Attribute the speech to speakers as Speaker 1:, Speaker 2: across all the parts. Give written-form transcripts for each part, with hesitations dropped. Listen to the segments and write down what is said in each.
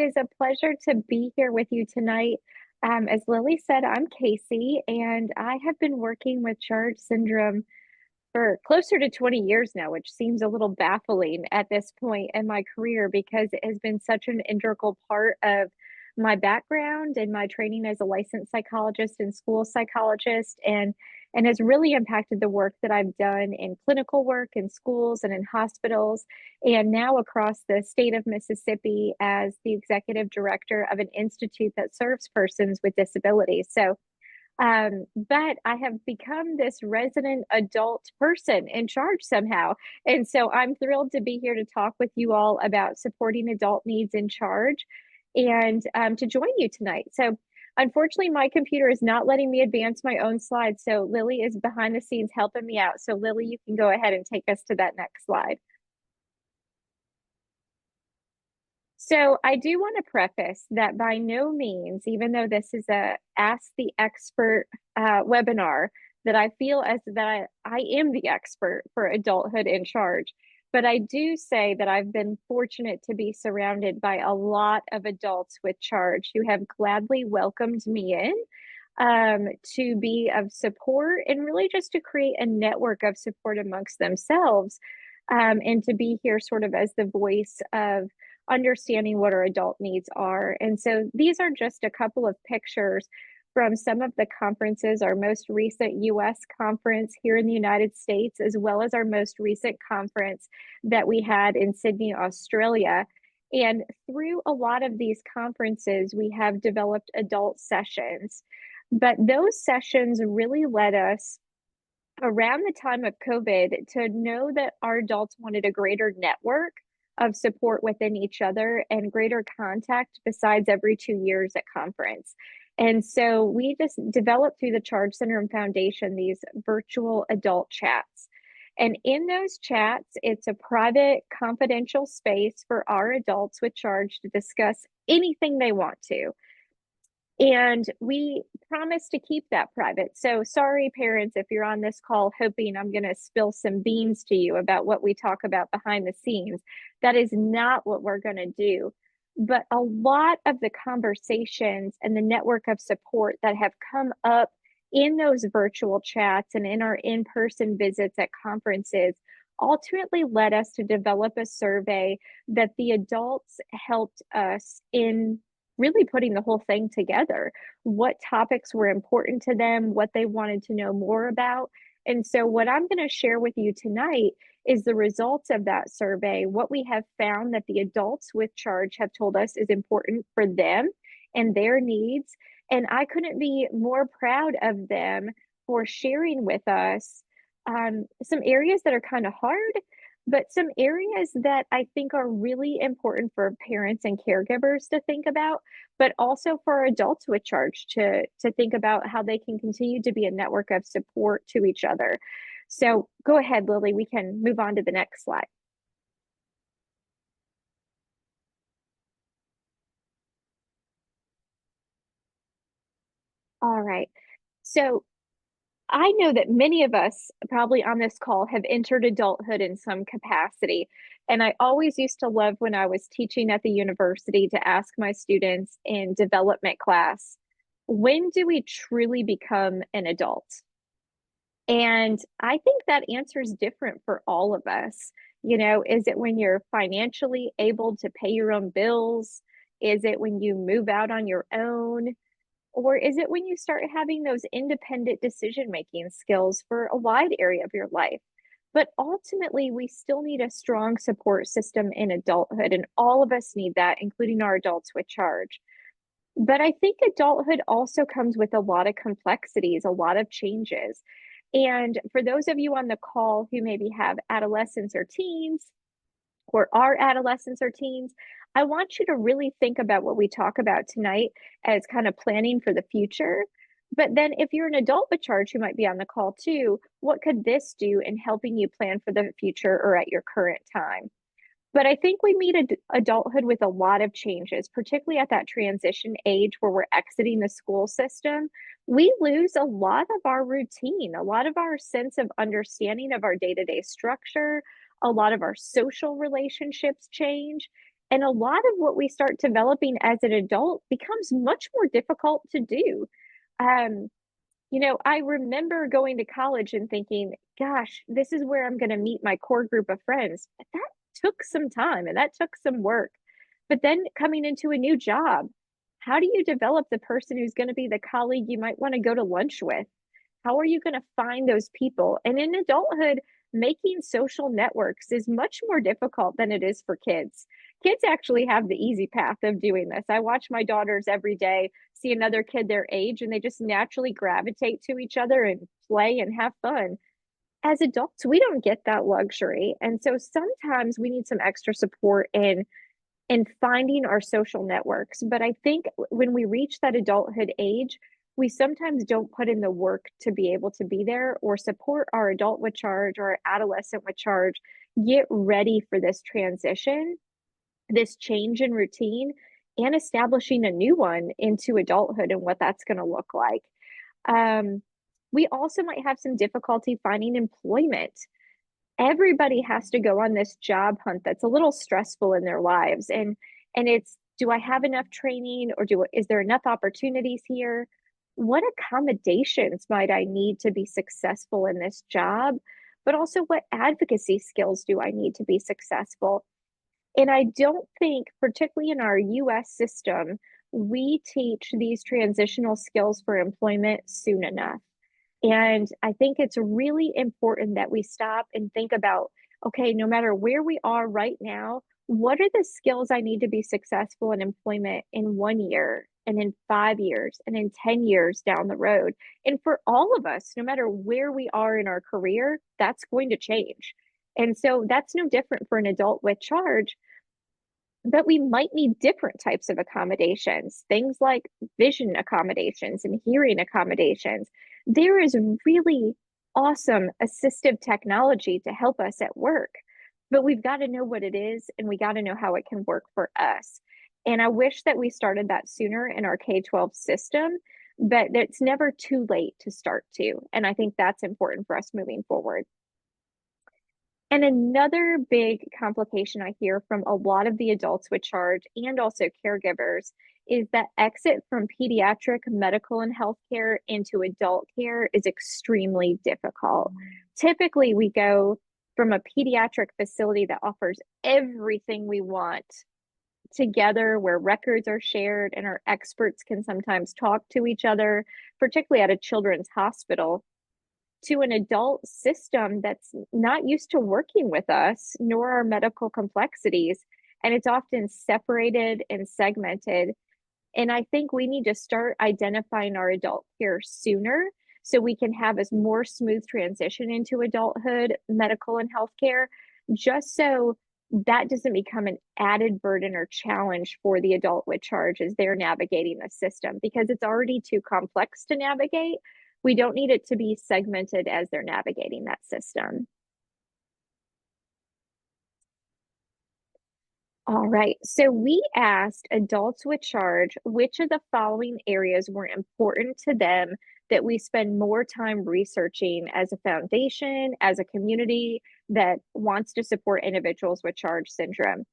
Speaker 1: It is a pleasure to be here with you tonight. As Lily said, I'm Kasee, and I have been working with Charge syndrome for closer to 20 years now, which seems a little baffling at this point in my career because it has been such an integral part of my background and my training as a licensed psychologist and school psychologist and has really impacted the work that I've done in clinical work in schools and in hospitals and now across the state of Mississippi as the executive director of an institute that serves persons with disabilities. But I have become this resident adult person in charge somehow. And so I'm thrilled to be here to talk with you all about supporting adult needs in charge and to join you tonight. So, unfortunately, my computer is not letting me advance my own slides. So, Lily is behind the scenes helping me out. So, Lily, you can go ahead and take us to that next slide. So I do want to preface that by no means, even though this is a Ask the Expert webinar, that I feel as that I am the expert for adulthood in charge. But I do say that I've been fortunate to be surrounded by a lot of adults with charge who have gladly welcomed me in to be of support and really just to create a network of support amongst themselves and to be here sort of as the voice of understanding what our adult needs are. And so these are just a couple of pictures from some of the conferences, our most recent US conference here in the United States, as well as our most recent conference that we had in Sydney, Australia. And through a lot of these conferences, we have developed adult sessions. But those sessions really led us around the time of COVID to know that our adults wanted a greater network of support within each other and greater contact besides every 2 years at conference. And so we just developed through the Charge Syndrome Foundation these virtual adult chats. And in those chats, it's a private, confidential space for our adults with charge to discuss anything they want to. And we promise to keep that private. So sorry, parents, if you're on this call hoping I'm going to spill some beans to you about what we talk about behind the scenes. That is not what we're going to do. But a lot of the conversations and the network of support that have come up in those virtual chats and in our in-person visits at conferences ultimately led us to develop a survey that the adults helped us in really putting the whole thing together, what topics were important to them, what they wanted to know more about. And so, what I'm going to share with you tonight is the results of that survey, what we have found that the adults with charge have told us is important for them and their needs. And I couldn't be more proud of them for sharing with us some areas that are kind of hard, but some areas that I think are really important for parents and caregivers to think about, but also for adults with charge to think about how they can continue to be a network of support to each other. So go ahead, Lily, we can move on to the next slide. All right. So I know that many of us probably on this call have entered adulthood in some capacity. And I always used to love when I was teaching at the university to ask my students in development class, when do we truly become an adult? And I think that answer is different for all of us. You know, is it when you're financially able to pay your own bills? Is it when you move out on your own? Or is it when you start having those independent decision making skills for a wide area of your life? But ultimately, we still need a strong support system in adulthood, and all of us need that, including our adults with charge. But I think adulthood also comes with a lot of complexities, a lot of changes. And for those of you on the call who maybe have adolescents or teens, or are adolescents or teens, I want you to really think about what we talk about tonight as kind of planning for the future. But then, if you're an adult with charge who might be on the call too, what could this do in helping you plan for the future or at your current time? But I think we meet adulthood with a lot of changes, particularly at that transition age where we're exiting the school system. We lose a lot of our routine, a lot of our sense of understanding of our day to day structure, a lot of our social relationships change. And a lot of what we start developing as an adult becomes much more difficult to do. Um, I remember going to college and thinking, gosh, this is where I'm going to meet my core group of friends. But that took some time and that took some work. But then coming into a new job, how do you develop the person who's going to be the colleague you might want to go to lunch with? How are you going to find those people? And in adulthood, making social networks is much more difficult than it is for kids. Kids actually have the easy path of doing this. I watch my daughters every day see another kid their age and they just naturally gravitate to each other and play and have fun. As adults, we don't get that luxury. And so sometimes we need some extra support in finding our social networks. But I think when we reach that adulthood age, we sometimes don't put in the work to be able to be there or support our adult with charge or our adolescent with charge, get ready for this transition, this change in routine, and establishing a new one into adulthood and what that's going to look like. Um, we also might have some difficulty finding employment. Everybody has to go on this job hunt that's a little stressful in their lives, and it's, do I have enough training, or is there enough opportunities here? What accommodations might I need to be successful in this job? But also, what advocacy skills do I need to be successful? And I don't think, particularly in our US system, we teach these transitional skills for employment soon enough. And I think it's really important that we stop and think about, okay, no matter where we are right now, what are the skills I need to be successful in employment in 1 year and in 5 years and in 10 years down the road? And for all of us, no matter where we are in our career, that's going to change. And so that's no different for an adult with charge, but we might need different types of accommodations, things like vision accommodations and hearing accommodations. There is really awesome assistive technology to help us at work, but we've got to know what it is and we got to know how it can work for us. And I wish that we started that sooner in our K-12 system, but it's never too late to start to. And I think that's important for us moving forward. And another big complication I hear from a lot of the adults with charge and also caregivers is that exit from pediatric medical and healthcare into adult care is extremely difficult. Typically, we go from a pediatric facility that offers everything we want together, where records are shared and our experts can sometimes talk to each other, particularly at a children's hospital, to an adult system that's not used to working with us, nor our medical complexities. And it's often separated and segmented. And I think we need to start identifying our adult care sooner so we can have a more smooth transition into adulthood, medical, and healthcare, just so that doesn't become an added burden or challenge for the adult with charge as they're navigating the system, because it's already too complex to navigate. We don't need it to be segmented as they're navigating that system. All right, so we asked adults with charge which of the following areas were important to them that we spend more time researching as a foundation, as a community that wants to support individuals with charge syndrome.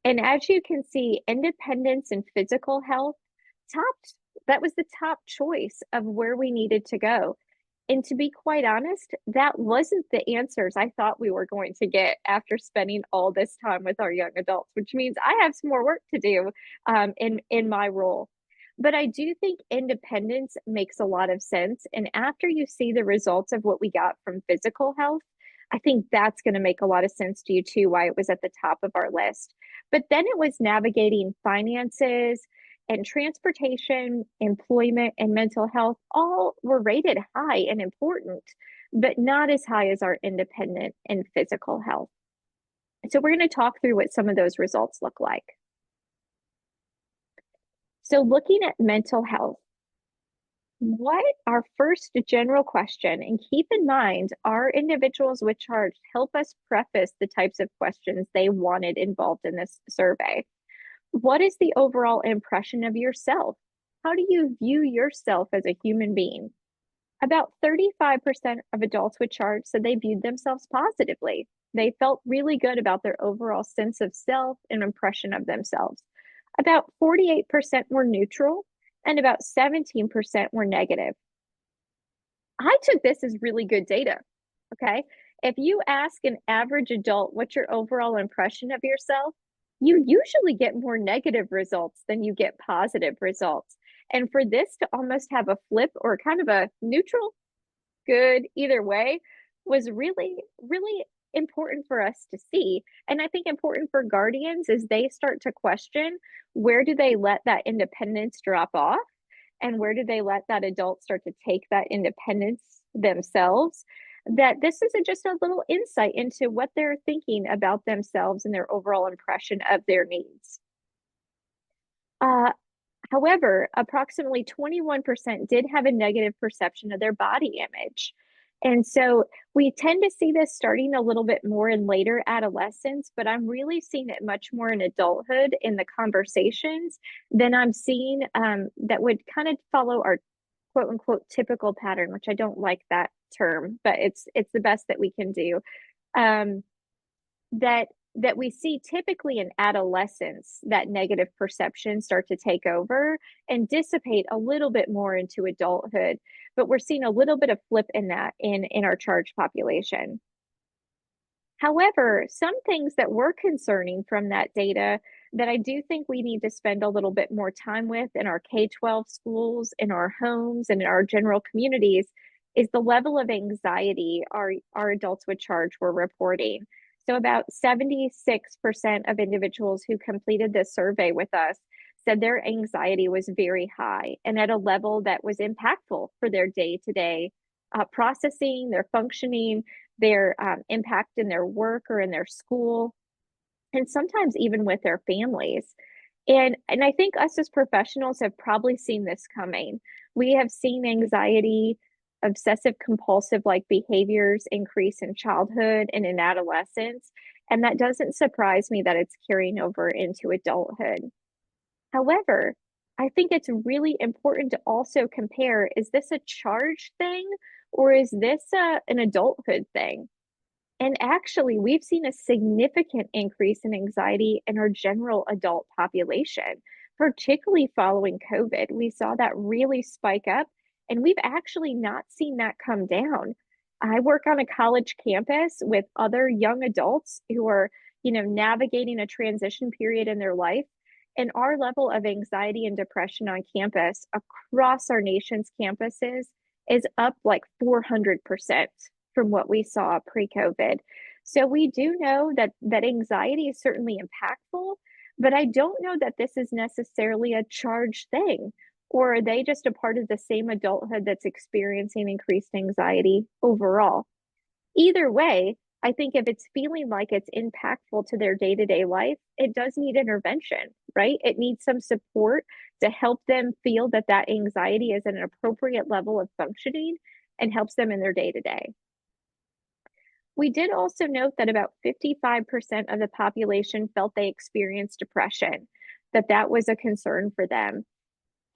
Speaker 1: And as you can see, independence and physical health topped, that was the top choice of where we needed to go. And to be quite honest, that wasn't the answers I thought we were going to get after spending all this time with our young adults, which means I have some more work to do in my role. But I do think independence makes a lot of sense. And after you see the results of what we got from physical health, I think that's going to make a lot of sense to you too, why it was at the top of our list. But then it was navigating finances and transportation, employment, and mental health all were rated high and important, but not as high as our independent and physical health. So we're going to talk through what some of those results look like. So looking at mental health, what our first general question, and keep in mind, our individuals with charge help us preface the types of questions they wanted involved in this survey. What is the overall impression of yourself? How do you view yourself as a human being? About 35% of adults with charge said they viewed themselves positively. They felt really good about their overall sense of self and impression of themselves. About 48% were neutral, and about 17% were negative. I took this as really good data. Okay. If you ask an average adult what's your overall impression of yourself, you usually get more negative results than you get positive results. And for this to almost have a flip or kind of a neutral, good, either way, was really, really important for us to see. And I think important for guardians is they start to question, where do they let that independence drop off? And where do they let that adult start to take that independence themselves? That this isn't just a little insight into what they're thinking about themselves and their overall impression of their needs. Uh, However, approximately 21% did have a negative perception of their body image. And so we tend to see this starting a little bit more in later adolescence, but I'm really seeing it much more in adulthood in the conversations than I'm seeing that would kind of follow our quote unquote typical pattern, which I don't like that term, but it's the best that we can do. Um, that that we see typically in adolescence, that negative perception start to take over and dissipate a little bit more into adulthood, but we're seeing a little bit of flip in that in our charge population. However, some things that were concerning from that data that I do think we need to spend a little bit more time with in our K-12 schools, in our homes, and in our general communities is the level of anxiety our adults with charge were reporting. So about 76% of individuals who completed this survey with us said their anxiety was very high and at a level that was impactful for their day-to-day processing, their functioning, their impact in their work or in their school, and sometimes even with their families. And I think us as professionals have probably seen this coming. We have seen anxiety, obsessive compulsive like behaviors increase in childhood and in adolescence, and that doesn't surprise me that it's carrying over into adulthood. However, I think it's really important to also compare, is this a charge thing or is this an adulthood thing? And actually, we've seen a significant increase in anxiety in our general adult population, particularly following COVID. We saw that really spike up, and we've actually not seen that come down. I work on a college campus with other young adults who are, navigating a transition period in their life. And our level of anxiety and depression on campus across our nation's campuses is up like 400% from what we saw pre-COVID. So we do know that anxiety is certainly impactful, but I don't know that this is necessarily a charged thing. Or are they just a part of the same adulthood that's experiencing increased anxiety overall? Either way, I think if it's feeling like it's impactful to their day-to-day life, it does need intervention, right? It needs some support to help them feel that that anxiety is at an appropriate level of functioning and helps them in their day-to-day. We did also note that about 55% of the population felt they experienced depression, that was a concern for them.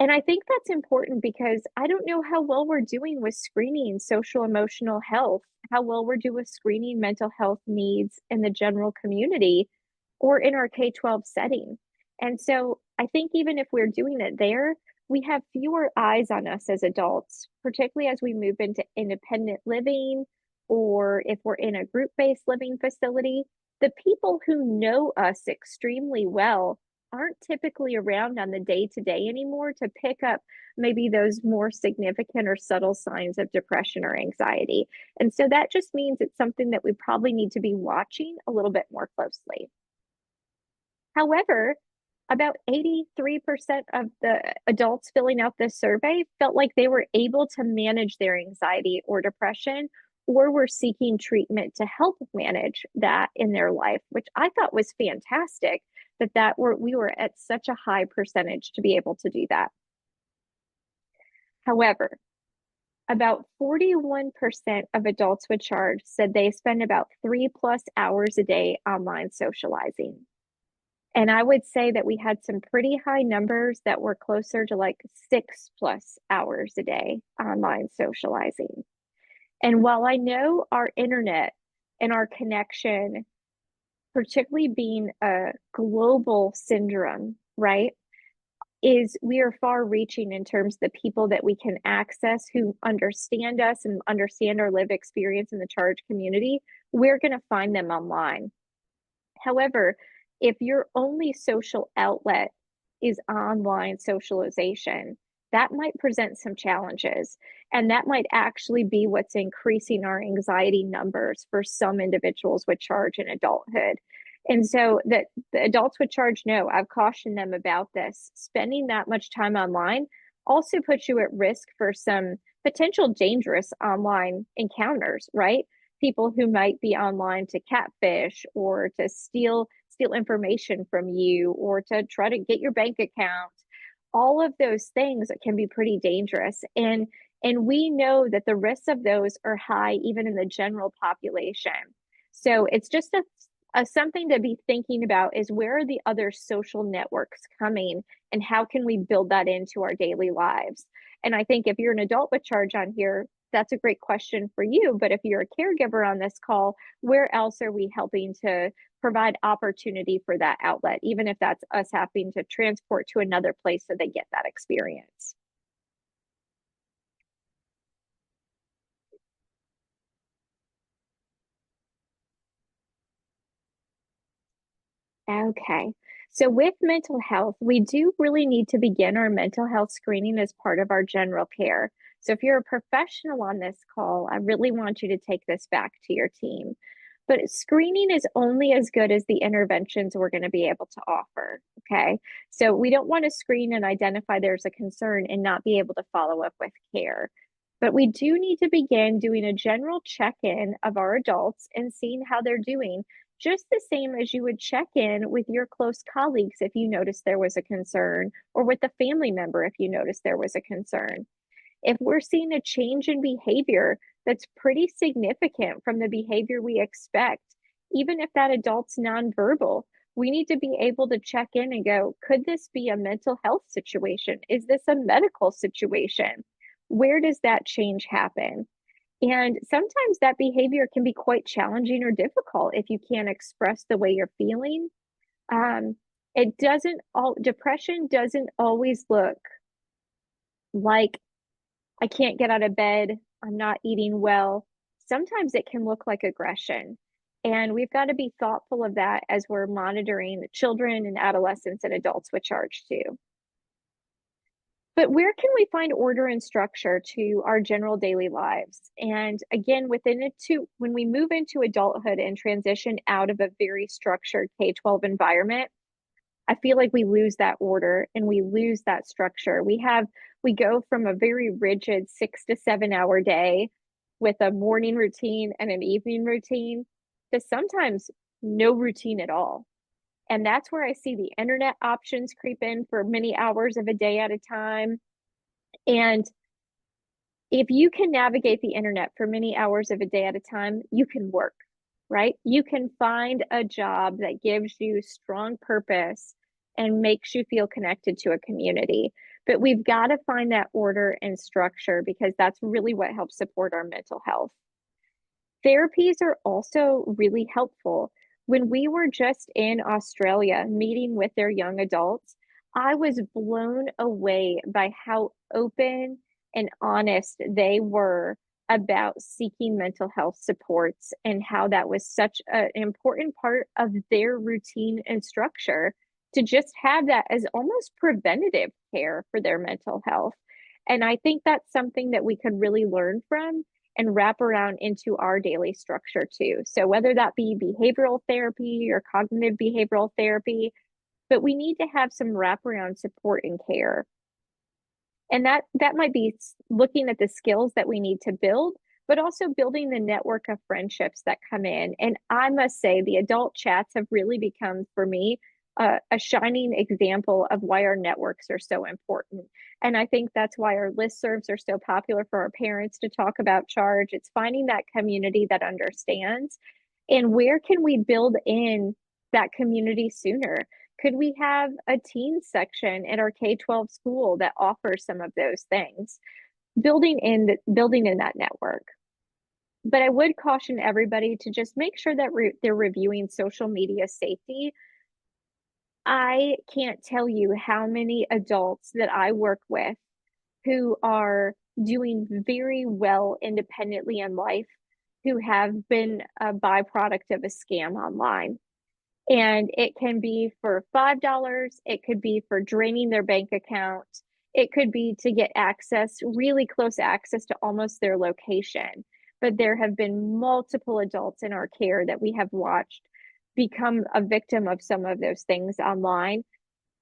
Speaker 1: And I think that's important because I don't know how well we're doing with screening social emotional health, how well we're doing with screening mental health needs in the general community or in our K-12 setting. And so I think even if we're doing it there, we have fewer eyes on us as adults, particularly as we move into independent living or if we're in a group-based living facility. The people who know us extremely well aren't typically around on the day to day anymore to pick up maybe those more significant or subtle signs of depression or anxiety. And so that just means it's something that we probably need to be watching a little bit more closely. However, about 83% of the adults filling out this survey felt like they were able to manage their anxiety or depression or were seeking treatment to help manage that in their life, which I thought was fantastic we were at such a high percentage to be able to do that. However, about 41% of adults with charge said they spend about 3+ hours a day online socializing. And I would say that we had some pretty high numbers that were closer to like 6+ hours a day online socializing. And while I know our internet and our connection, particularly being a global syndrome, right? Is we are far reaching in terms of the people that we can access who understand us and understand our lived experience in the charge community. We're going to find them online. However, if your only social outlet is online socialization, that might present some challenges. And that might actually be what's increasing our anxiety numbers for some individuals with charge in adulthood. And so the adults with charge know, I've cautioned them about this. Spending that much time online also puts you at risk for some potential dangerous online encounters, right? People who might be online to catfish or to steal information from you or to try to get your bank account. All of those things can be pretty dangerous, and we know that the risks of those are high even in the general population. So it's just a something to be thinking about, is where are the other social networks coming and how can we build that into our daily lives? And I think if you're an adult with charge on here, that's a great question for you. But if you're a caregiver on this call, where else are we helping to provide opportunity for that outlet, even if that's us having to transport to another place so they get that experience? Okay. So with mental health, we do really need to begin our mental health screening as part of our general care. So if you're a professional on this call, I really want you to take this back to your team. But screening is only as good as the interventions we're going to be able to offer. Okay. So we don't want to screen and identify there's a concern and not be able to follow up with care. But we do need to begin doing a general check in of our adults and seeing how they're doing, just the same as you would check in with your close colleagues if you noticed there was a concern, or with a family member if you noticed there was a concern. If we're seeing a change in behavior that's pretty significant from the behavior we expect, even if that adult's nonverbal, we need to be able to check in and go, could this be a mental health situation? Is this a medical situation? Where does that change happen? And sometimes that behavior can be quite challenging or difficult if you can't express the way you're feeling. Um, it doesn't all Depression doesn't always look like I can't get out of bed, I'm not eating well. Sometimes it can look like aggression. And we've got to be thoughtful of that as we're monitoring children and adolescents and adults with charge too. But where can we find order and structure to our general daily lives? And again, when we move into adulthood and transition out of a very structured K-12 environment, I feel like we lose that order and we lose that structure. We go from a very rigid 6 to 7 hour day with a morning routine and an evening routine to sometimes no routine at all. And that's where I see the internet options creep in for many hours of a day at a time. And if you can navigate the internet for many hours of a day at a time, you can work, right? You can find a job that gives you strong purpose and makes you feel connected to a community. But we've got to find that order and structure because that's really what helps support our mental health. Therapies are also really helpful. When we were just in Australia meeting with their young adults, I was blown away by how open and honest they were about seeking mental health supports and how that was such an important part of their routine and structure to just have that as almost preventative care for their mental health. And I think that's something that we could really learn from and wrap around into our daily structure too. So whether that be behavioral therapy or cognitive behavioral therapy, but we need to have some wraparound support and care. And that might be looking at the skills that we need to build, but also building the network of friendships that come in. And I must say, the adult chats have really become, for me, a shining example of why our networks are so important. And I think that's why our listservs are so popular for our parents to talk about charge. It's finding that community that understands. And where can we build in that community sooner? Could we have a teen section at our K-12 school that offers some of those things? Building in that network. But I would caution everybody to just make sure that they're reviewing social media safety. I can't tell you how many adults that I work with who are doing very well independently in life who have been a byproduct of a scam online. And it can be for $5, it could be for draining their bank account, it could be to get access, really close access to almost their location. But there have been multiple adults in our care that we have watched become a victim of some of those things online,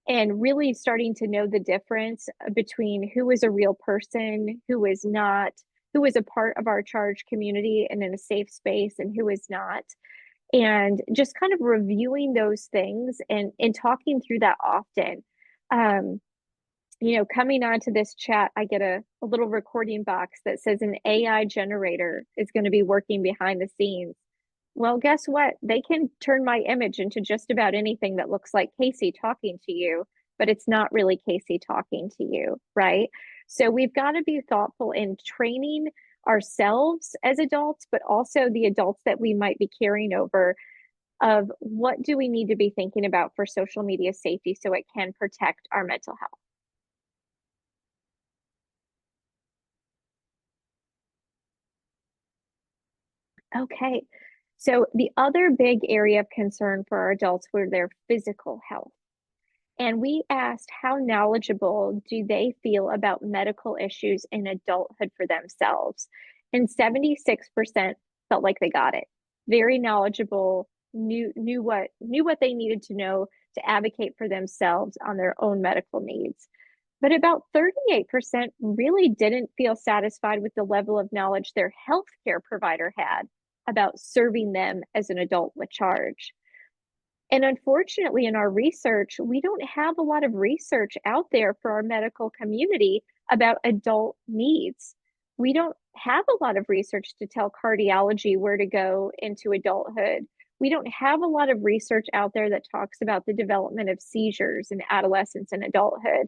Speaker 1: and really starting to know the difference between who is a real person, who is not, who is a part of our charge community and in a safe space, and who is not. And just kind of reviewing those things and talking through that often. Um, Coming onto this chat, I get a little recording box that says an AI generator is going to be working behind the scenes. Well, guess what? They can turn my image into just about anything that looks like Kasee talking to you, but it's not really Kasee talking to you, right? So we've got to be thoughtful in training ourselves as adults, but also the adults that we might be caring over, of what do we need to be thinking about for social media safety so it can protect our mental health. Okay. So the other big area of concern for our adults were their physical health. And we asked how knowledgeable do they feel about medical issues in adulthood for themselves. And 76% felt like they got it. Very knowledgeable, knew what they needed to know to advocate for themselves on their own medical needs. But about 38% really didn't feel satisfied with the level of knowledge their healthcare provider had about serving them as an adult with charge. And unfortunately, in our research, we don't have a lot of research out there for our medical community about adult needs. We don't have a lot of research to tell cardiology where to go into adulthood. We don't have a lot of research out there that talks about the development of seizures in adolescence and adulthood.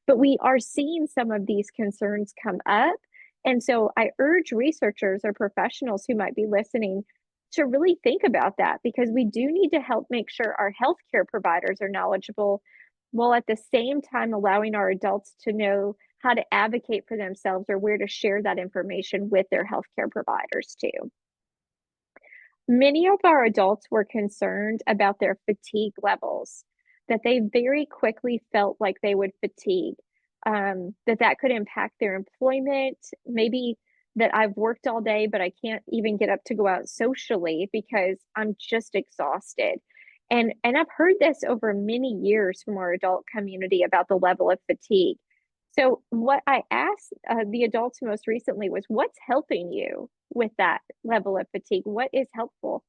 Speaker 1: But we are seeing some of these concerns come up. And so I urge researchers or professionals who might be listening to really think about that, because we do need to help make sure our healthcare providers are knowledgeable, while at the same time allowing our adults to know how to advocate for themselves or where to share that information with their healthcare providers too. Many of our adults were concerned about their fatigue levels, that they very quickly felt like they would fatigue, that could impact their employment, maybe that I've worked all day, but I can't even get up to go out socially because I'm just exhausted. And I've heard this over many years from our adult community about the level of fatigue. So what I asked the adults most recently was, what's helping you with that level of fatigue? What is helpful?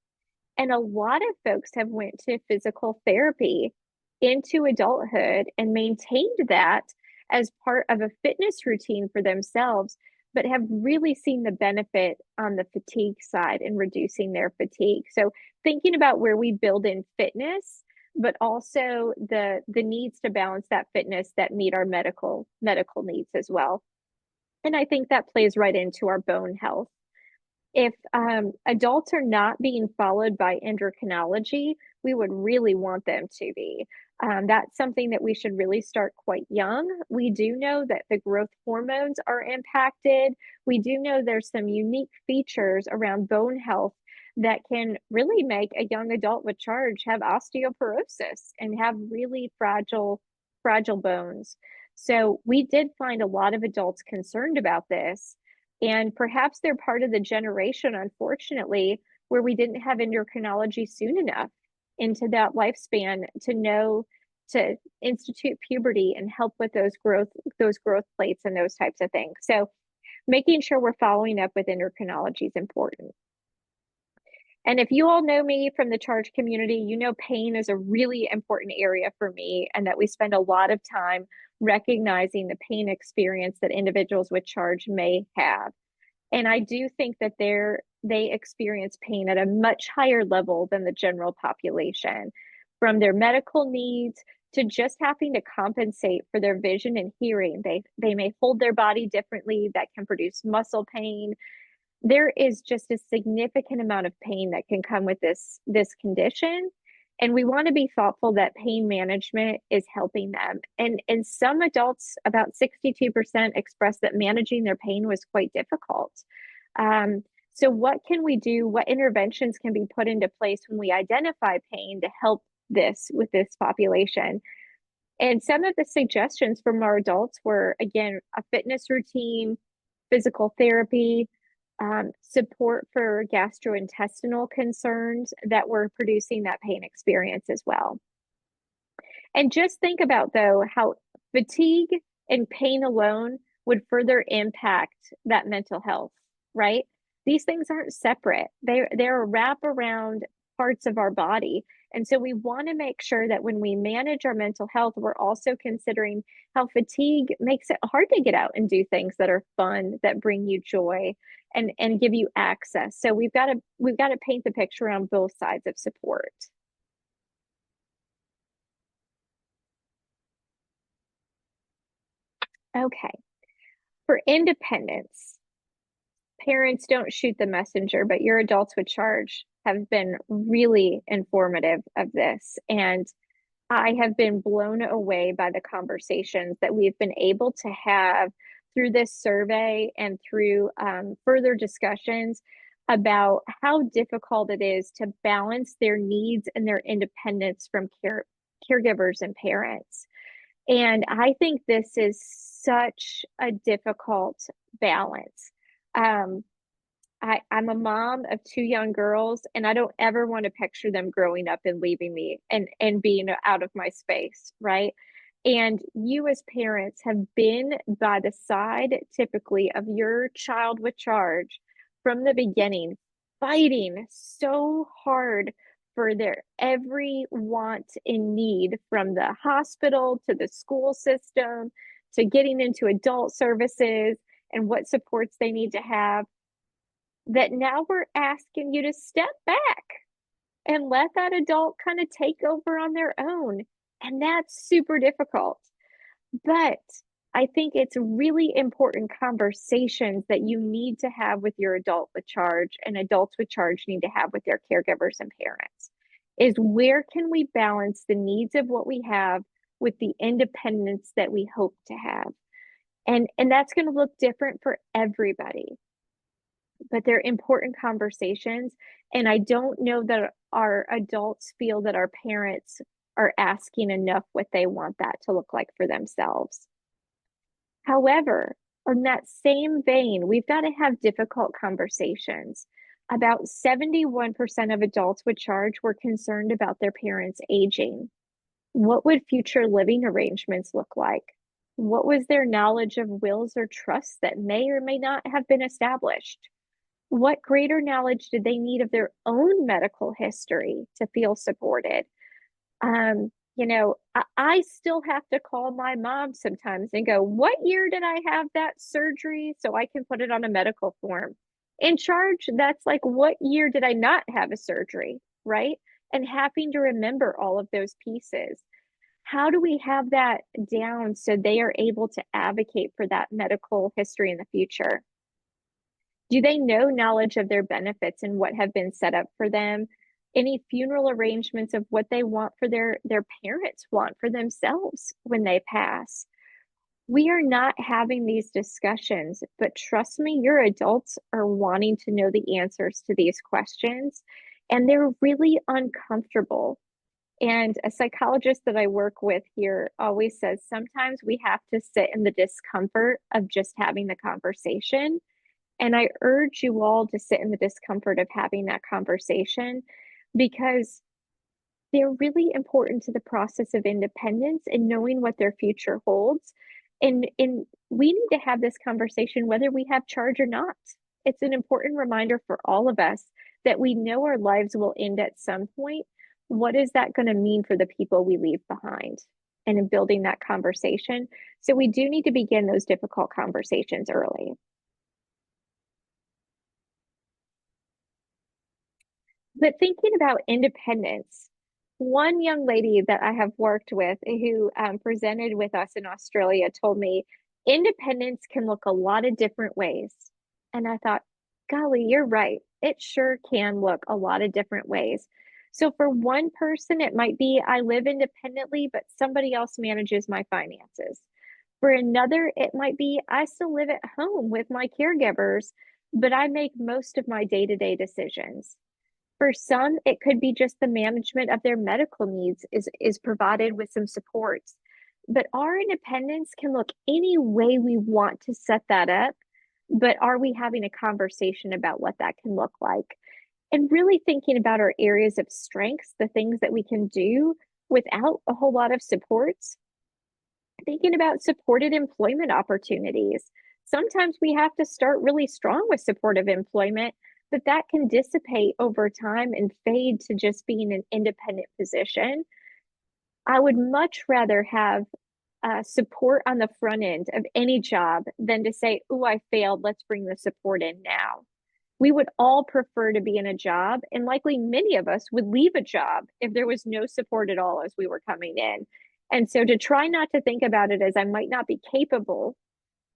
Speaker 1: And a lot of folks have went to physical therapy into adulthood and maintained that as part of a fitness routine for themselves, but have really seen the benefit on the fatigue side in reducing their fatigue. So thinking about where we build in fitness, but also the needs to balance that fitness that meet our medical needs as well. And I think that plays right into our bone health. If adults are not being followed by endocrinology, we would really want them to be. That's something that we should really start quite young. We do know that the growth hormones are impacted. We do know there's some unique features around bone health that can really make a young adult with charge have osteoporosis and have really fragile bones. So we did find a lot of adults concerned about this, and perhaps they're part of the generation, unfortunately, where we didn't have endocrinology soon enough into that lifespan to know to institute puberty and help with those growth plates and those types of things. So making sure we're following up with endocrinology is important. And if you all know me from the charge community, you know pain is a really important area for me, and that we spend a lot of time recognizing the pain experience that individuals with charge may have. And I do think that they experience pain at a much higher level than the general population, from their medical needs to just having to compensate for their vision and hearing. They may hold their body differently, that can produce muscle pain. there is just a significant amount of pain that can come with this condition. And we want to be thoughtful that pain management is helping them. And some adults, about 62%, expressed that managing their pain was quite difficult. Um, so what can we do? What interventions can be put into place when we identify pain to help this with this population? And some of the suggestions from our adults were, again, a fitness routine, physical therapy, support for gastrointestinal concerns that were producing that pain experience as well. And just think about, though, how fatigue and pain alone would further impact that mental health, right? These things aren't separate. They're wraparound parts of our body. And so we want to make sure that when we manage our mental health, we're also considering how fatigue makes it hard to get out and do things that are fun, that bring you joy and give you access. So we've got to paint the picture on both sides of support. Okay. For independence, parents don't shoot the messenger, but your adults with charge have been really informative of this. And I have been blown away by the conversations that we've been able to have through this survey and through further discussions about how difficult it is to balance their needs and their independence from caregivers and parents. And I think this is such a difficult balance. Um, I'm a mom of two young girls, and I don't ever want to picture them growing up and leaving me and being out of my space, right? And you as parents have been by the side typically of your child with charge from the beginning, fighting so hard for their every want and need, from the hospital to the school system to getting into adult services and what supports they need to have, that now we're asking you to step back and let that adult kind of take over on their own. And that's super difficult. But I think it's really important conversations that you need to have with your adult with charge, and adults with charge need to have with their caregivers and parents, is where can we balance the needs of what we have with the independence that we hope to have? And that's going to look different for everybody, but they're important conversations. And I don't know that our adults feel that our parents are asking enough what they want that to look like for themselves. However, in that same vein, we've got to have difficult conversations. About 71% of adults with charge were concerned about their parents aging. What would future living arrangements look like? What was their knowledge of wills or trusts that may or may not have been established? What greater knowledge did they need of their own medical history to feel supported? I still have to call my mom sometimes and go, what year did I have that surgery? So I can put it on a medical form. In charge, that's like, what year did I not have a surgery? Right. And having to remember all of those pieces. How do we have that down so they are able to advocate for that medical history in the future? Do they know knowledge of their benefits and what have been set up for them? Any funeral arrangements of what they want for their parents want for themselves when they pass? We are not having these discussions, but trust me, your adults are wanting to know the answers to these questions, and they're really uncomfortable. And a psychologist that I work with here always says sometimes we have to sit in the discomfort of just having the conversation. And I urge you all to sit in the discomfort of having that conversation, because they're really important to the process of independence and knowing what their future holds. And we need to have this conversation whether we have charge or not. It's an important reminder for all of us that we know our lives will end at some point. What is that going to mean for the people we leave behind? And in building that conversation. So we do need to begin those difficult conversations early. But thinking about independence, one young lady that I have worked with who presented with us in Australia told me independence can look a lot of different ways. And I thought, golly, you're right. It sure can look a lot of different ways. So for one person, it might be I live independently, but somebody else manages my finances. For another, it might be I still live at home with my caregivers, but I make most of my day-to-day decisions. For some, it could be just the management of their medical needs is provided with some supports. But our independence can look any way we want to set that up. But are we having a conversation about what that can look like? And really thinking about our areas of strengths, the things that we can do without a whole lot of supports, thinking about supported employment opportunities. Sometimes we have to start really strong with supportive employment, but that can dissipate over time and fade to just being an independent position. I would much rather have support on the front end of any job than to say, oh, I failed, let's bring the support in now. We would all prefer to be in a job, and likely many of us would leave a job if there was no support at all as we were coming in. And so to try not to think about it as I might not be capable,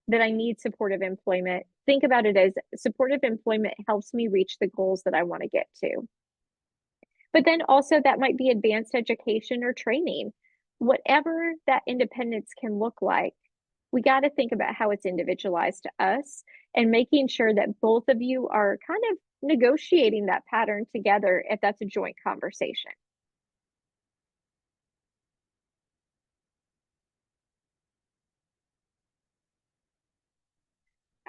Speaker 1: that I need supportive employment, think about it as supportive employment helps me reach the goals that I want to get to. But then also that might be advanced education or training. Whatever that independence can look like, we got to think about how it's individualized to us and making sure that both of you are kind of negotiating that pattern together if that's a joint conversation.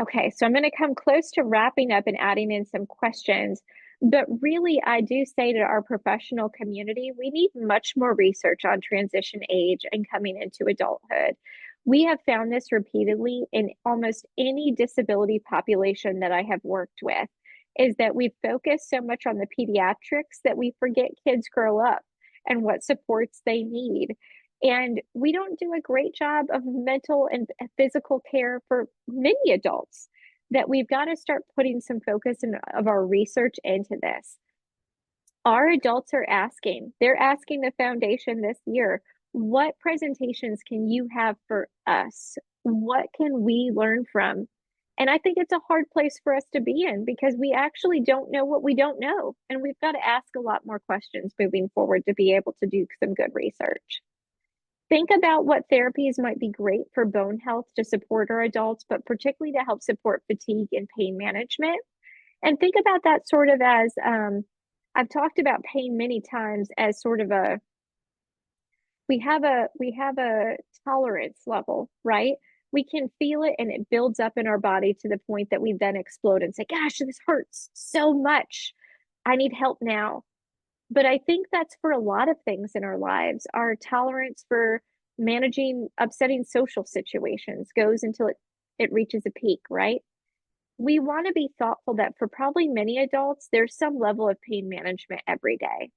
Speaker 1: Okay, so I'm going to come close to wrapping up and adding in some questions. But really, I do say to our professional community, we need much more research on transition age and coming into adulthood. We have found this repeatedly in almost any disability population that I have worked with, is that we focus so much on the pediatrics that we forget kids grow up and what supports they need. And we don't do a great job of mental and physical care for many adults, that we've got to start putting some focus of our research into this. Our adults are asking, they're asking the foundation this year, what presentations can you have for us? What can we learn from? And I think it's a hard place for us to be in because we actually don't know what we don't know. And we've got to ask a lot more questions moving forward to be able to do some good research. Think about what therapies might be great for bone health to support our adults, but particularly to help support fatigue and pain management. And think about that sort of as I've talked about pain many times as sort of a we have a tolerance level, right? We can feel it and it builds up in our body to the point that we then explode and say, gosh, this hurts so much. I need help now. But I think that's for a lot of things in our lives. Our tolerance for managing upsetting social situations goes until it reaches a peak, right? We want to be thoughtful that for probably many adults, there's some level of pain management every day.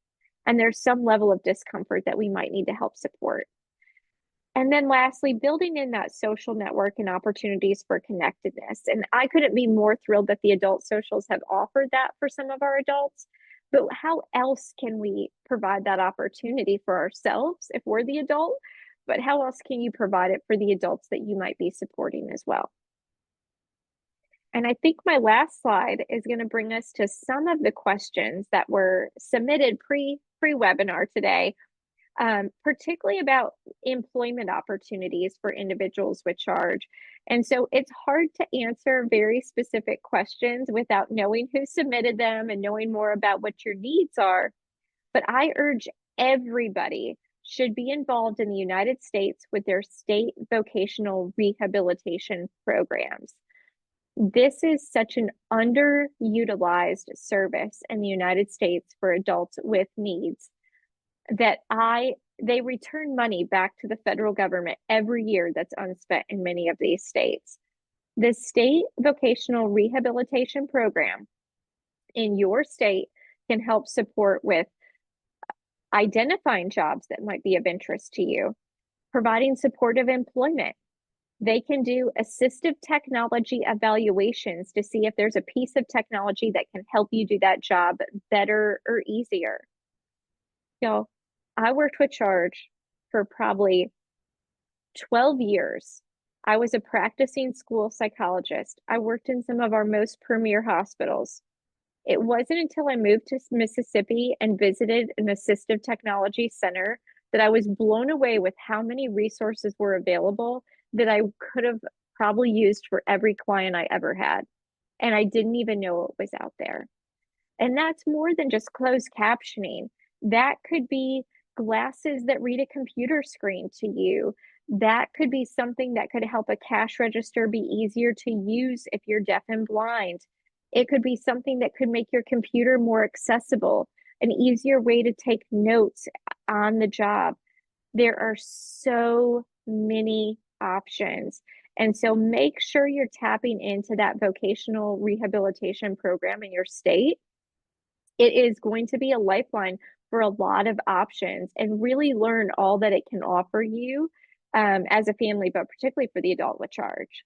Speaker 1: And there's some level of discomfort that we might need to help support. And then lastly, building in that social network and opportunities for connectedness. And I couldn't be more thrilled that the adult socials have offered that for some of our adults. But how else can we provide that opportunity for ourselves if we're the adult? But how else can you provide it for the adults that you might be supporting as well? And I think my last slide is going to bring us to some of the questions that were submitted pre-webinar today, particularly about employment opportunities for individuals with charge. And so it's hard to answer very specific questions without knowing who submitted them and knowing more about what your needs are. But I urge everybody should be involved in the United States with their state vocational rehabilitation programs. This is such an underutilized service in the United States for adults with needs that they return money back to the federal government every year that's unspent in many of these states. The state vocational rehabilitation program in your state can help support with identifying jobs that might be of interest to you, providing supportive employment. They can do assistive technology evaluations to see if there's a piece of technology that can help you do that job better or easier. I worked with charge for probably 12 years I was a practicing school psychologist. I worked in some of our most premier hospitals. It wasn't until I moved to Mississippi and visited an assistive technology center that I was blown away with how many resources were available that I could have probably used for every client I ever had. And I didn't even know it was out there. And that's more than just closed captioning. That could be glasses that read a computer screen to you. That could be something that could help a cash register be easier to use if you're deaf and blind. It could be something that could make your computer more accessible, an easier way to take notes on the job. There are so many options. And so make sure you're tapping into that vocational rehabilitation program in your state. It is going to be a lifeline for a lot of options, and really learn all that it can offer you as a family, but particularly for the adult with charge.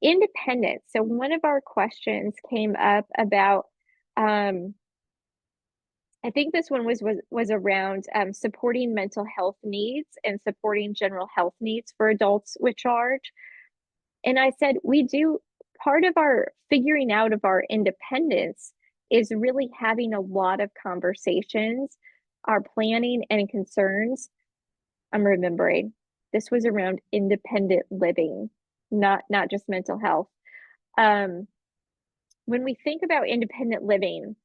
Speaker 1: Independence. So one of our questions came up about, I think this one was around supporting mental health needs and supporting general health needs for adults with charge. And I said, we do part of our figuring out of our independence is really having a lot of conversations, our planning and concerns. I'm remembering this was around independent living, not just mental health. Um, when we think about independent living,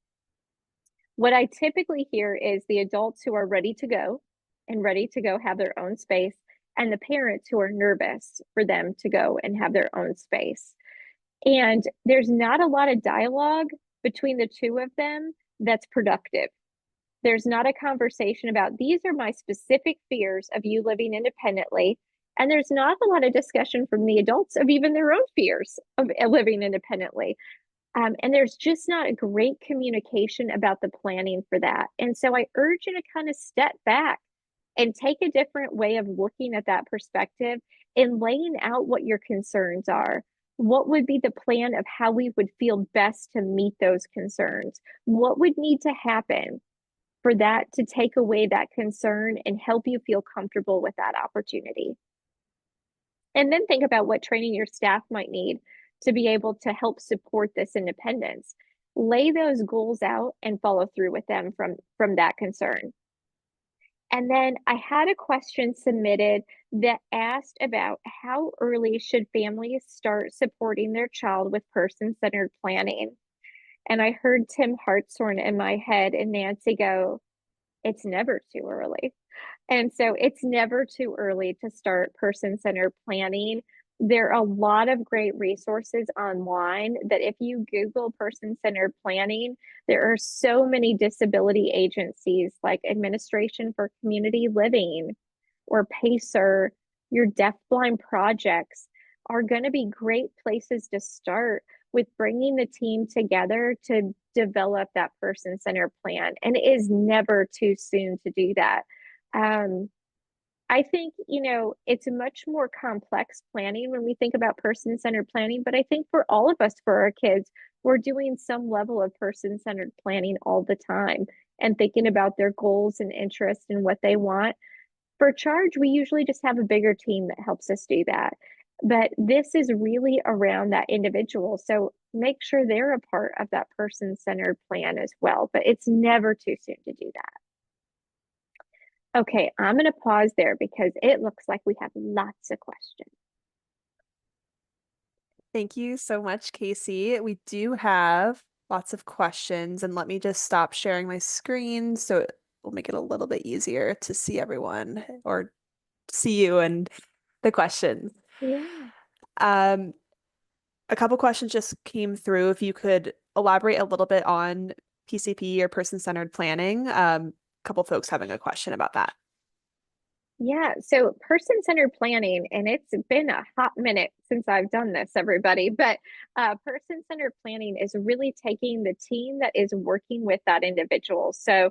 Speaker 1: what I typically hear is the adults who are ready to go and ready to go have their own space, and the parents who are nervous for them to go and have their own space. And there's not a lot of dialogue between the two of them that's productive. There's not a conversation about these are my specific fears of you living independently. And there's not a lot of discussion from the adults of even their own fears of living independently. And there's just not a great communication about the planning for that. And so I urge you to kind of step back and take a different way of looking at that perspective and laying out what your concerns are. What would be the plan of how we would feel best to meet those concerns? What would need to happen for that to take away that concern and help you feel comfortable with that opportunity? And then think about what training your staff might need to be able to help support this independence. Lay those goals out and follow through with them from that concern. And then I had a question submitted that asked about how early should families start supporting their child with person-centered planning. And I heard Tim Hartshorn in my head and Nancy go, it's never too early. And so it's never too early to start person-centered planning. There are a lot of great resources online that if you Google person-centered planning, there are so many disability agencies like Administration for Community Living or PACER, your deafblind projects are going to be great places to start with bringing the team together to develop that person-centered plan. And it is never too soon to do that. I think, it's a much more complex planning when we think about person-centered planning, but I think for all of us, for our kids, we're doing some level of person-centered planning all the time and thinking about their goals and interests and what they want. For charge, we usually just have a bigger team that helps us do that. But this is really around that individual. So make sure they're a part of that person-centered plan as well. But it's never too soon to do that. Okay, I'm going to pause there because it looks like we have lots of questions.
Speaker 2: Thank you so much, Kasee. We do have lots of questions, and let me just stop sharing my screen so it will make it a little bit easier to see everyone or see you and the questions.
Speaker 1: Yeah.
Speaker 2: A couple questions just came through. If you could elaborate a little bit on PCP or person-centered planning. A couple folks having a question about that.
Speaker 1: Yeah, so person-centered planning, and it's been a hot minute since I've done this, everybody, but person-centered planning is really taking the team that is working with that individual. So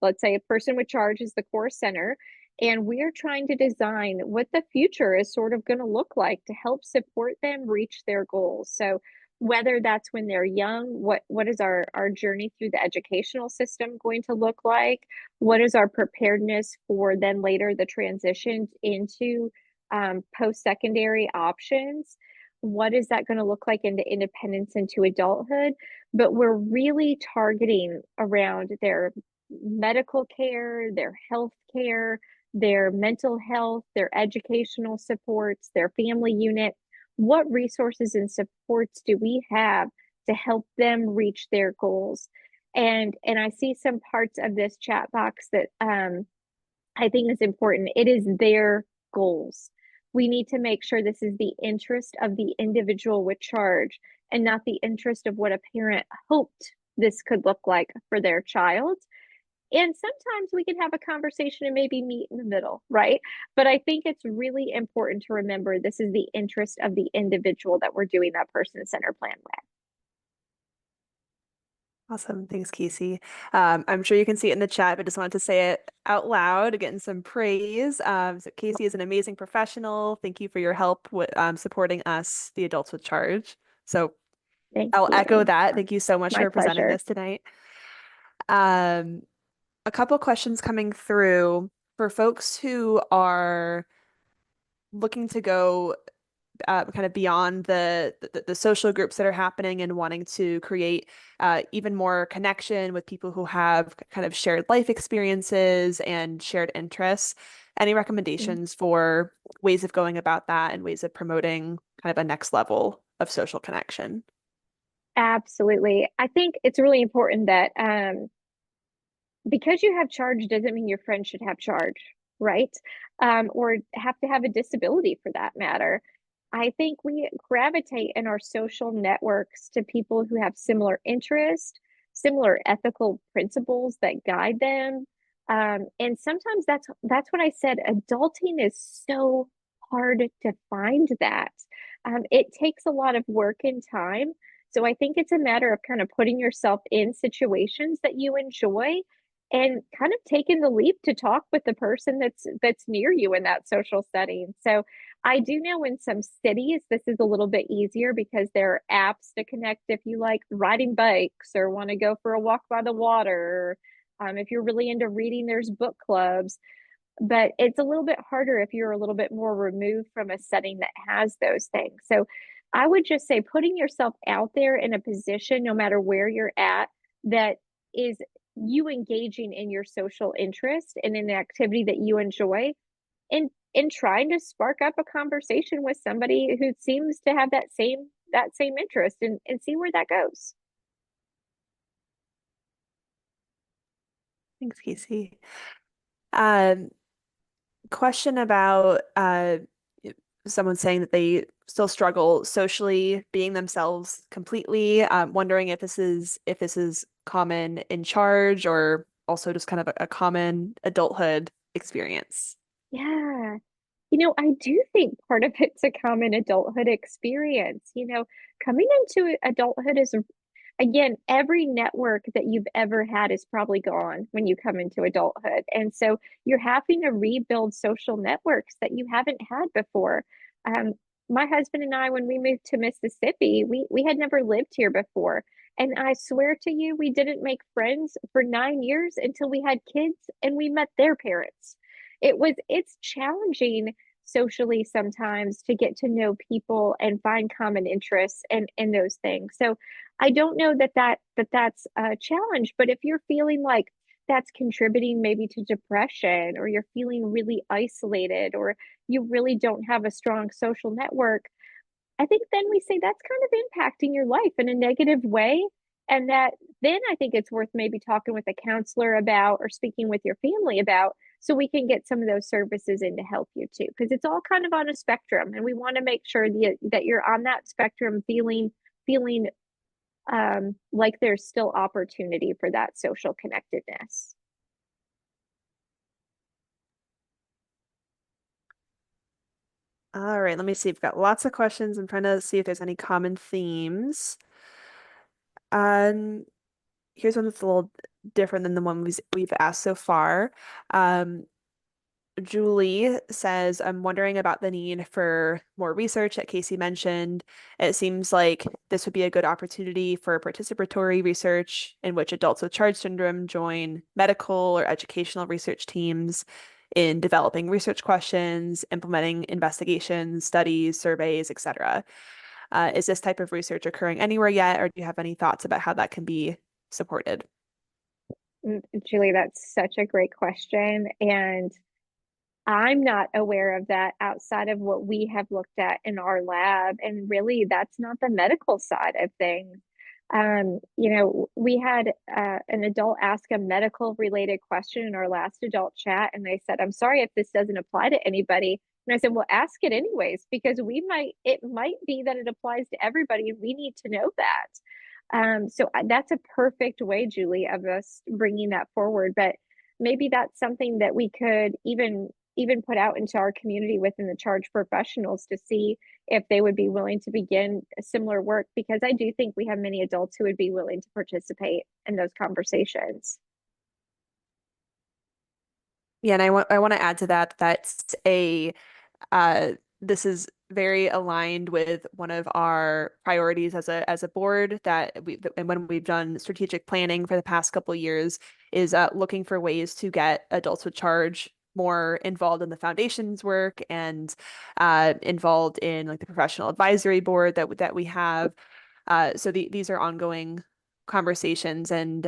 Speaker 1: let's say a person with charge is the core center, and we're trying to design what the future is sort of going to look like to help support them reach their goals. So whether that's when they're young, what is our journey through the educational system going to look like? What is our preparedness for then later the transition into post-secondary options. What is that going to look like into independence into adulthood? But we're really targeting around their medical care, their health care, their mental health, their educational supports, their family unit. What resources and supports do we have to help them reach their goals? And I see some parts of this chat box that I think is important. It is their goals. We need to make sure this is the interest of the individual with charge and not the interest of what a parent hoped this could look like for their child. And sometimes we can have a conversation and maybe meet in the middle, right? But I think it's really important to remember this is the interest of the individual that we're doing that person-centered plan with.
Speaker 2: Awesome. Thanks, Kasee. I'm sure you can see it in the chat, but just wanted to say it out loud, getting some praise. So Kasee is an amazing professional. Thank you for your help with supporting us, the adults with charge. So
Speaker 1: Thank
Speaker 2: I'll echo
Speaker 1: you.
Speaker 2: that. Thank you so much
Speaker 1: My
Speaker 2: for presenting
Speaker 1: pleasure.
Speaker 2: this tonight. Um, a couple questions coming through for folks who are looking to go kind of beyond the social groups that are happening and wanting to create even more connection with people who have kind of shared life experiences and shared interests. Any recommendations for ways of going about that and ways of promoting kind of a next level of social connection?
Speaker 1: Absolutely. I think it's really important that because you have charge doesn't mean your friend should have charge, right? Or have to have a disability for that matter. I think we gravitate in our social networks to people who have similar interests, similar ethical principles that guide them. And sometimes that's what I said. Adulting is so hard to find that. It takes a lot of work and time. So I think it's a matter of kind of putting yourself in situations that you enjoy and kind of taking the leap to talk with the person that's near you in that social setting. So I do know in some cities this is a little bit easier because there are apps to connect if you like riding bikes or want to go for a walk by the water. If you're really into reading, there's book clubs. But it's a little bit harder if you're a little bit more removed from a setting that has those things. So I would just say putting yourself out there in a position, no matter where you're at, that is you engaging in your social interest and in an activity that you enjoy and trying to spark up a conversation with somebody who seems to have that same interest and see where that goes.
Speaker 2: Thanks, Kasee. Um, Question about someone saying that they still struggle socially being themselves completely. Wondering if this is common in charge or also just kind of a common adulthood experience.
Speaker 1: Yeah. I do think part of it's a common adulthood experience. Coming into adulthood is, again, every network that you've ever had is probably gone when you come into adulthood. And so you're having to rebuild social networks that you haven't had before. Um, my husband and I, when we moved to Mississippi, we had never lived here before. And I swear to you, we didn't make friends for 9 years until we had kids and we met their parents. It's challenging socially sometimes to get to know people and find common interests and those things. So I don't know that's a challenge, but if you're feeling like that's contributing maybe to depression or you're feeling really isolated or you really don't have a strong social network, I think then we say that's kind of impacting your life in a negative way. And that then I think it's worth maybe talking with a counselor about or speaking with your family about so we can get some of those services in to help you too. Because it's all kind of on a spectrum. And we want to make sure that you're on that spectrum feeling like there's still opportunity for that social connectedness.
Speaker 2: All right, let me see. We've got lots of questions. I'm trying to see if there's any common themes. Um, Here's one that's a little different than the one we've asked so far. Um, Julie says, I'm wondering about the need for more research that Kasee mentioned. It seems like this would be a good opportunity for participatory research in which adults with Charge syndrome join medical or educational research teams. in developing research questions, implementing investigations, studies, surveys, etc. Is this type of research occurring anywhere yet, or do you have any thoughts about how that can be supported?
Speaker 1: Julie, that's such a great question. And I'm not aware of that outside of what we have looked at in our lab. And really, that's not the medical side of things. We had an adult ask a medical related question in our last adult chat, and they said, I'm sorry if this doesn't apply to anybody. And I said, well, ask it anyways, because it might be that it applies to everybody, and we need to know that. So that's a perfect way, Julie, of us bringing that forward. But maybe that's something that we could even put out into our community within the charge professionals to see if they would be willing to begin similar work, because I do think we have many adults who would be willing to participate in those conversations.
Speaker 2: Yeah, and I want to add to that that's a this is very aligned with one of our priorities as a board that we and when we've done strategic planning for the past couple of years is looking for ways to get adults with charge more involved in the foundation's work and involved in like the professional advisory board that we have. So these are ongoing conversations and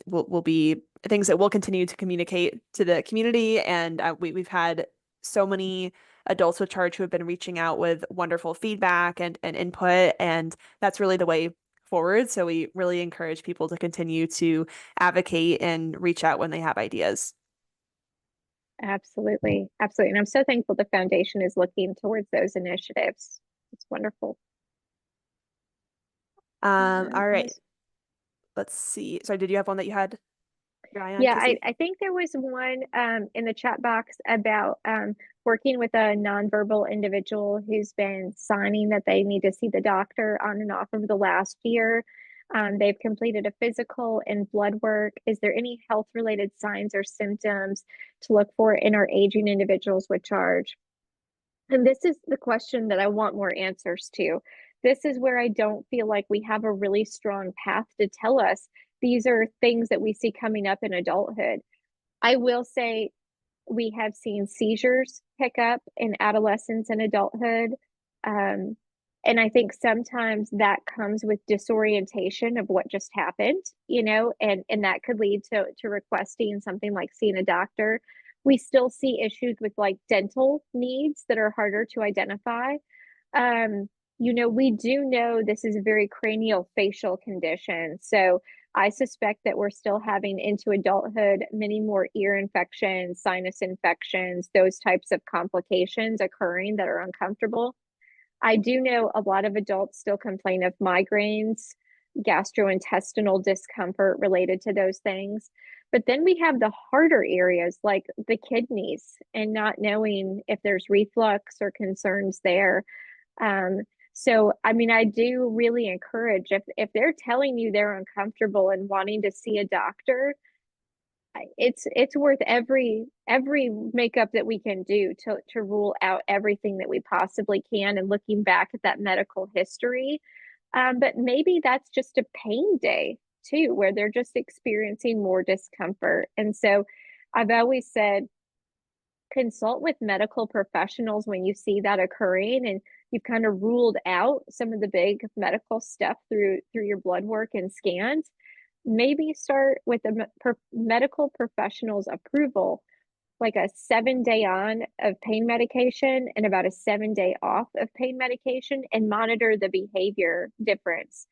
Speaker 2: will be things that we'll continue to communicate to the community. And we've had so many adults with charge who have been reaching out with wonderful feedback and input, and that's really the way forward. So we really encourage people to continue to advocate and reach out when they have ideas.
Speaker 1: Absolutely. Absolutely. And I'm so thankful the foundation is looking towards those initiatives. It's wonderful.
Speaker 2: All
Speaker 1: Let
Speaker 2: right.
Speaker 1: me
Speaker 2: Let's see. Sorry, did you have one that you had your eye on,
Speaker 1: Yeah,
Speaker 2: Kasee?
Speaker 1: I think there was one in the chat box about working with a nonverbal individual who's been signing that they need to see the doctor on and off over the last year. They've completed a physical and blood work. Is there any health related signs or symptoms to look for in our aging individuals with charge? And this is the question that I want more answers to. This is where I don't feel like we have a really strong path to tell us these are things that we see coming up in adulthood. I will say we have seen seizures pick up in adolescence and adulthood. Um, and I think sometimes that comes with disorientation of what just happened, and that could lead to requesting something like seeing a doctor. We still see issues with like dental needs that are harder to identify. Um, we do know this is a very cranial facial condition. So I suspect that we're still having into adulthood many more ear infections, sinus infections, those types of complications occurring that are uncomfortable. I do know a lot of adults still complain of migraines, gastrointestinal discomfort related to those things. But then we have the harder areas like the kidneys and not knowing if there's reflux or concerns there. Um, so I mean, I do really encourage if they're telling you they're uncomfortable and wanting to see a doctor, it's worth every makeup that we can do to rule out everything that we possibly can and looking back at that medical history. But maybe that's just a pain day too, where they're just experiencing more discomfort. And so I've always said consult with medical professionals when you see that occurring and you've kind of ruled out some of the big medical stuff through your blood work and scans. Maybe start with the medical professional's approval, like a 7 day on of pain medication and about a 7 day off of pain medication, and monitor the behavior difference.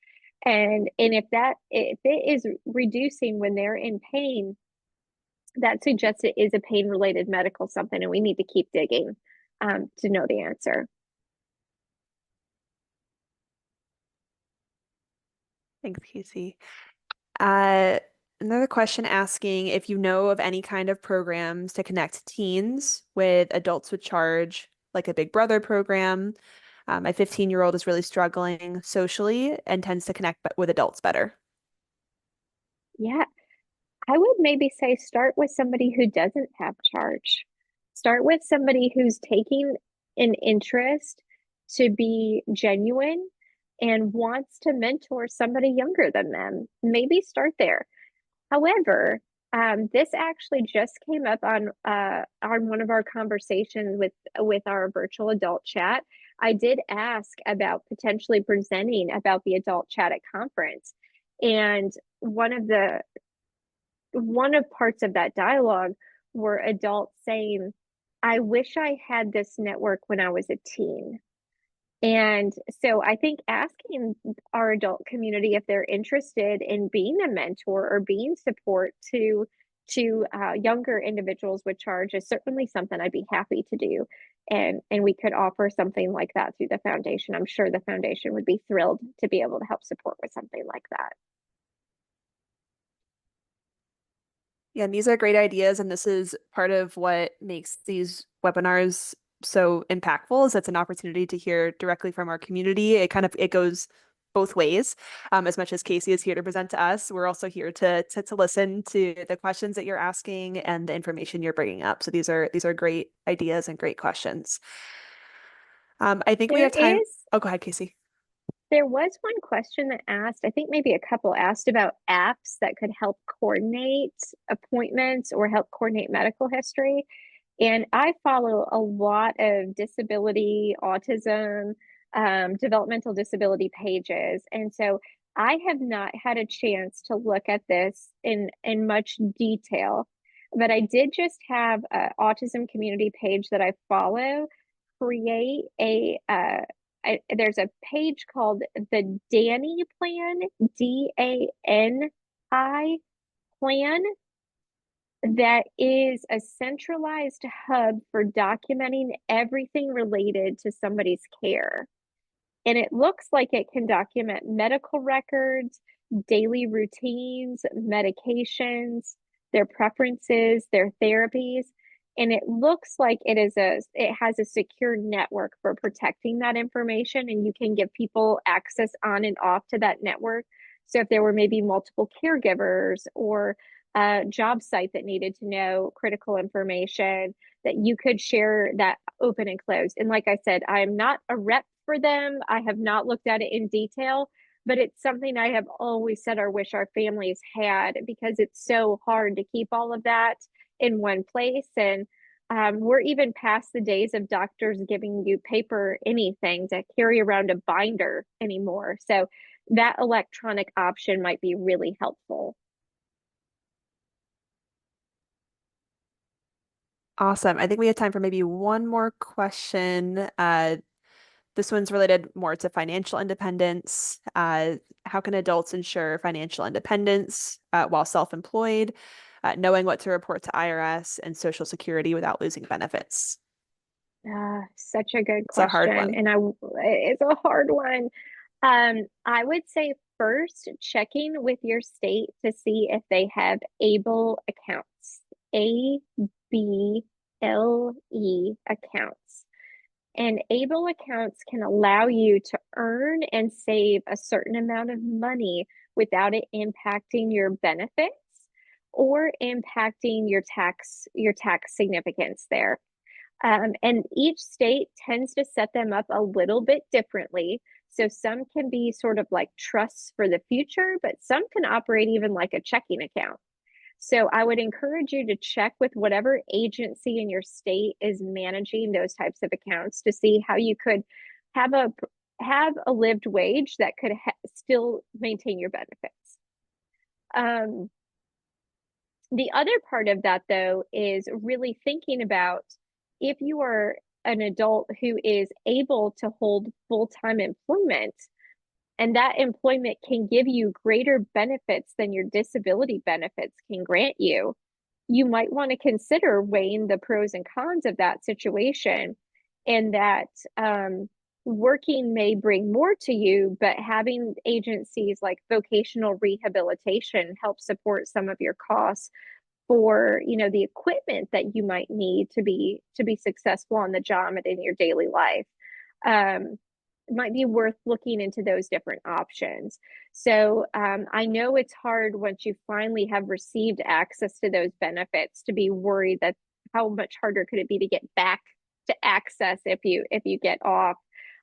Speaker 1: And if it is reducing when they're in pain, that suggests it is a pain related medical something, and we need to keep digging to know the answer.
Speaker 2: Thanks, Kasee. Uh, Another question asking if you know of any kind of programs to connect teens with adults with charge, like a Big Brother program. My 15-year-old is really struggling socially and tends to connect with adults better.
Speaker 1: Yeah, I would maybe say start with somebody who doesn't have charge. Start with somebody who's taking an interest to be genuine and wants to mentor somebody younger than them. Maybe start there. However, This actually just came up on one of our conversations with our virtual adult chat. I did ask about potentially presenting about the adult chat at conference, and one of parts of that dialogue were adults saying, "I wish I had this network when I was a teen." And so I think asking our adult community if they're interested in being a mentor or being support to younger individuals with charge is certainly something I'd be happy to do. And we could offer something like that through the foundation. I'm sure the foundation would be thrilled to be able to help support with something like that.
Speaker 2: Yeah, and these are great ideas, and this is part of what makes these webinars so impactful is it's an opportunity to hear directly from our community. It goes both ways. As much as Kasee is here to present to us, we're also here to listen to the questions that you're asking and the information you're bringing up. So these are great ideas and great questions. I think we
Speaker 1: There
Speaker 2: have time.
Speaker 1: is
Speaker 2: Oh, go ahead, Kasee.
Speaker 1: There was one question that asked, I think maybe a couple asked about apps that could help coordinate appointments or help coordinate medical history. And I follow a lot of disability, autism, developmental disability pages. And so I have not had a chance to look at this in much detail, but I did just have an autism community page that I follow create there's a page called the Danny Plan, DANI plan, that is a centralized hub for documenting everything related to somebody's care. And it looks like it can document medical records, daily routines, medications, their preferences, their therapies. And it looks like it has a secure network for protecting that information, and you can give people access on and off to that network. So if there were maybe multiple caregivers or a job site that needed to know critical information, that you could share that open and closed. And like I said, I'm not a rep for them. I have not looked at it in detail, but it's something I have always said I wish our families had, because it's so hard to keep all of that in one place. And we're even past the days of doctors giving you paper anything to carry around a binder anymore. So that electronic option might be really helpful.
Speaker 2: Awesome. I think we have time for maybe one more question. This one's related more to financial independence. How can adults ensure financial independence while self-employed, knowing what to report to IRS and Social Security without losing benefits?
Speaker 1: Such a good
Speaker 2: It's a hard
Speaker 1: question.
Speaker 2: one.
Speaker 1: It's a hard one. I would say first checking with your state to see if they have ABLE accounts, ABLE accounts. And ABLE accounts can allow you to earn and save a certain amount of money without it impacting your benefits or impacting your tax significance there. And each state tends to set them up a little bit differently. So some can be sort of like trusts for the future, but some can operate even like a checking account. So I would encourage you to check with whatever agency in your state is managing those types of accounts to see how you could have a lived wage that could still maintain your benefits. Um, the other part of that, though, is really thinking about if you are an adult who is able to hold full-time employment, and that employment can give you greater benefits than your disability benefits can grant you, you might want to consider weighing the pros and cons of that situation, and that working may bring more to you, but having agencies like vocational rehabilitation help support some of your costs for the equipment that you might need to be successful on the job and in your daily life. It might be worth looking into those different options. So I know it's hard once you finally have received access to those benefits to be worried that how much harder could it be to get back to access if you get off.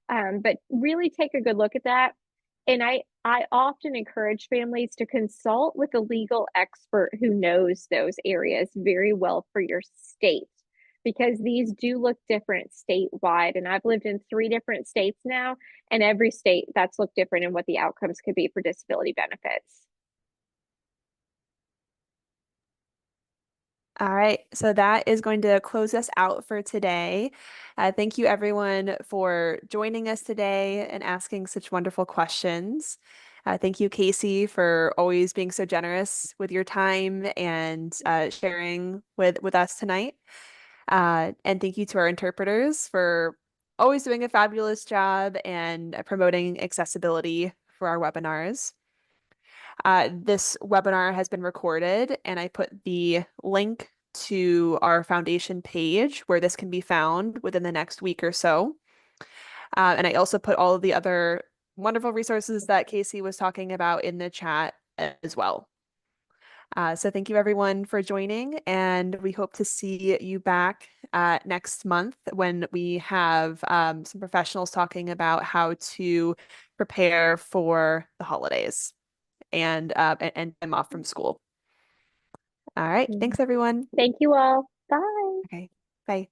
Speaker 1: But really take a good look at that. And I often encourage families to consult with a legal expert who knows those areas very well for your state, because these do look different statewide. And I've lived in 3 different states now, and every state that's looked different in what the outcomes could be for disability benefits.
Speaker 2: All right, so that is going to close us out for today. Thank you, everyone, for joining us today and asking such wonderful questions. Thank you, Kasee, for always being so generous with your time and sharing with us tonight. And thank you to our interpreters for always doing a fabulous job and promoting accessibility for our webinars. This webinar has been recorded, and I put the link to our foundation page where this can be found within the next week or so. And I also put all of the other wonderful resources that Kasee was talking about in the chat as well. So thank you everyone for joining, and we hope to see you back next month when we have some professionals talking about how to prepare for the holidays and time off from school. All right. Thanks, everyone.
Speaker 1: Thank you all. Bye.
Speaker 2: Okay. Bye.